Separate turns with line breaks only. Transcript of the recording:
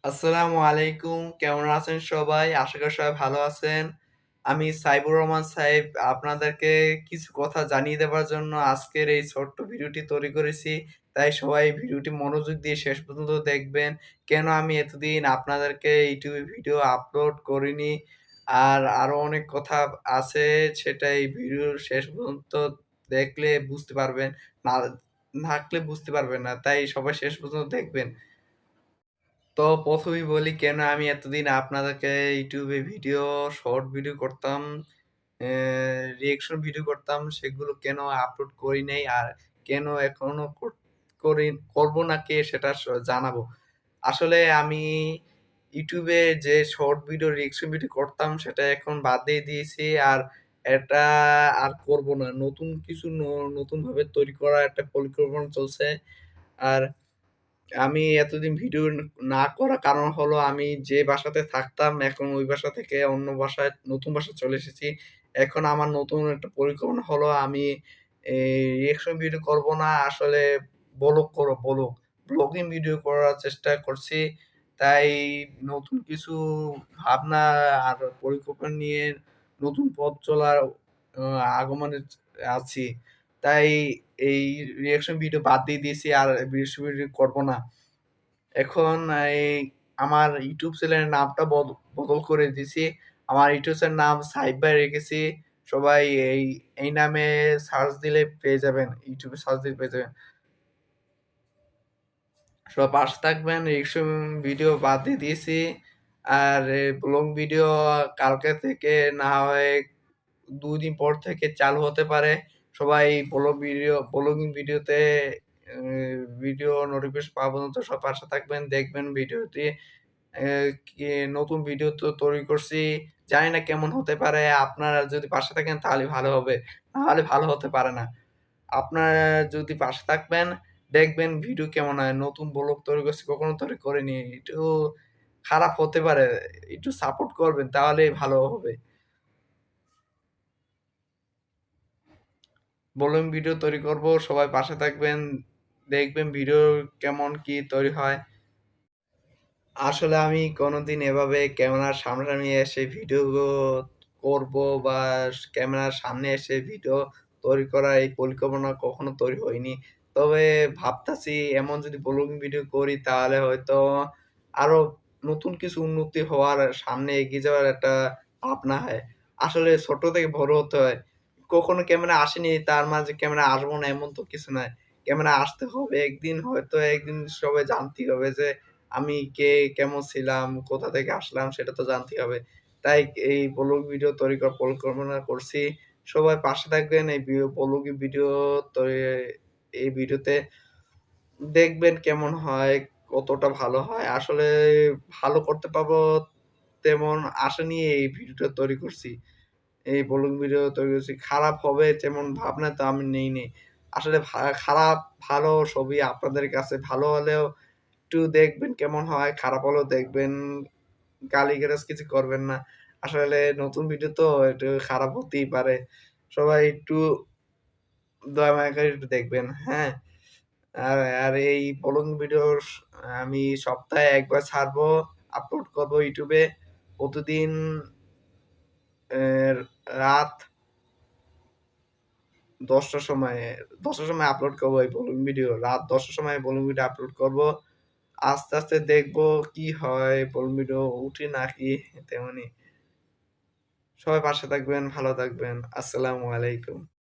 আসসালামু আলাইকুম। কেমন আছেন সবাই? আশা করি সবাই ভালো আছেন। আমি সাইবুর রহমান সাইব আপনাদেরকে কিছু কথা জানিয়ে দেবার জন্য আজকের এই ছোট্ট ভিডিওটি তৈরি করেছি। তাই সবাই ভিডিওটি মনোযোগ দিয়ে শেষ পর্যন্ত দেখবেন। কেন আমি এতদিন আপনাদেরকে YouTube এ ভিডিও আপলোড করিনি। আর আরো অনেক কথা আছে সেটা এই ভিডিওর শেষ পর্যন্ত দেখলে বুঝতে পারবেন। না থাকলে বুঝতে পারবেন না। তাই সবাই শেষ পর্যন্ত দেখবেন। তো ১ম এই বলি কেন আমি এতদিন আপনাদেরকে YouTube এ শর্ট ভিডিও করতাম, অ্যা রিঅ্যাকশন ভিডিও করতাম সেগুলো কেন আপলোড করি নাই আর কেন এখনো করি করব না সেটা জানাবো। আসলে আমি YouTube এ যে শর্ট ভিডিও, রিঅ্যাকশন ভিডিও করতাম সেটা এখন বাদ দিয়ে দিয়েছি। আর এটা আর করব না। নতুন কিছু নতুনভাবে তৈরি করার একটা পরিকল্পনা চলছে। আর আমি এতদিন ভিডিও না করার কারণ হলো আমি যে বাসাতে থাকতাম এখন ওই বাসা থেকে অন্য বাসায় নতুন বাসায় চলে এসেছি। এখন আমার নতুন একটা পরিকল্পনা হলো আমি রিঅ্যাকশন ভিডিও করব না। আসলে ব্লগ। ব্লগিং ভিডিও করার চেষ্টা করছি। তাই নতুন কিছু ভাবনা আর পরিকল্পনা নিয়ে নতুন পথ চলার আ আগমনে আছি। তাই এই রিঅ্যাকশন ভিডিও বাদ দিয়ে দিয়েছি আর রিঅ্যাকশন ভিডিও করব না। এখন এই আমার YouTube চ্যানেলের নামটা বদল করে দিছি। আমার YouTube চ্যানেলের নাম সাইব ভাই রেখেছি। সবাই এই নামে সার্চ দিলে পেয়ে যাবেন। YouTube এ সার্চ দিলে পেয়ে যাবেন। সবাই পাশে থাকবেন। রিঅ্যাকশন ভিডিও বাদ দিয়ে দিয়েছি। আর ব্লগ ভিডিও কালকে থেকে না হয় ২ দিন পর থেকে চালু হতে পারে। সবাই ব্লগিং ভিডিওতে এ ভিডিও নোটিফিকেশন পাওয়া পর্যন্ত সব পাশে থাকবেন, দেখবেন ভিডিওটি এ কি নতুন ভিডিও তো তৈরি করছি। জানি না কেমন হতে পারে। আপনারা যদি পাশে থাকেন তাহলে ভালো হবে। নাহলে ভালো হতে পারে না। আপনারা যদি পাশে থাকবেন, দেখবেন ভিডিও কেমন হয়। নতুন ব্লগ তৈরি করছি, কখনো তৈরি করিনি। একটু খারাপ হতে পারে। একটু সাপোর্ট করবেন তাহলেই ভালো হবে। ব্লগিং ভিডিও তৈরি করব, সবাই পাশে থাকবেন। দেখবেন ভিডিও কেমন কি তৈরি হয়। আসলে আমি কোনদিন এভাবে ক্যামেরার সামনাসামনি এসে ভিডিও করব বা ক্যামেরার সামনে এসে ভিডিও তৈরি করার এই পরিকল্পনা কখনো তৈরি হয়নি। তবে ভাবতাছি এমন যদি ব্লগিং ভিডিও করি তাহলে হয়তো আরো নতুন কিছু উন্নতি হওয়ার সামনে এগিয়ে যাওয়ার একটা ভাবনা হয়। আসলে ছোট থেকে বড় হতে হয়। কখনো ক্যামেরা আসেনি তার মাঝে ক্যামেরা আসবো না এমন তো কিছু নাই। ক্যামেরা আসতে হবে একদিন হয়তো একদিন সবাই জানতেই হবে যে আমি কে, কেমন ছিলাম, কোথা থেকে আসলাম সেটা তো জানতেই হবে। তাই এই ব্লগ ভিডিও তৈরি করার পরিকল্পনা করছি। সবাই পাশে থাকবেন এই ব্লগ ভিডিও তৈ এই ভিডিওতে দেখবেন কেমন হয়, কতটা ভালো হয়। আসলে ভালো করতে পারবো তেমন আশা নিয়ে এই ভিডিওটা তৈরি করছি। এই ব্লগ ভিডিও তৈরি করছি। খারাপ হবে তেমন ভাবনা তো আমি নেইনি। আসলে খারাপ, ভালো সবই আপনাদের কাছে। ভালো হলেও একটু দেখবেন কেমন হয়, খারাপ হলেও দেখবেন। গালি-গালাজ কিছু করবেন না। আসলে নতুন ভিডিও তো একটু খারাপ হতেই পারে। সবাই একটু দয়া মায়া করে একটু দেখবেন, হ্যাঁ? আর আর এই ব্লগিং ভিডিও আমি সপ্তাহে ১ বার ছাড়বো, আপলোড করবো YouTube এ। প্রতিদিন রাত ১০ টার সময় ১০ টার সময় আপলোড করবো এই ব্লগিং ভিডিও। রাত ১০ টার সময় ব্লগিং ভিডিও আপলোড করবো। আস্তে, আস্তে দেখবো কি হয়, ব্লগিং ভিডিও উঠে নাকি তেমনি। সবাই পাশে থাকবেন, ভালো থাকবেন। আসসালামু আলাইকুম।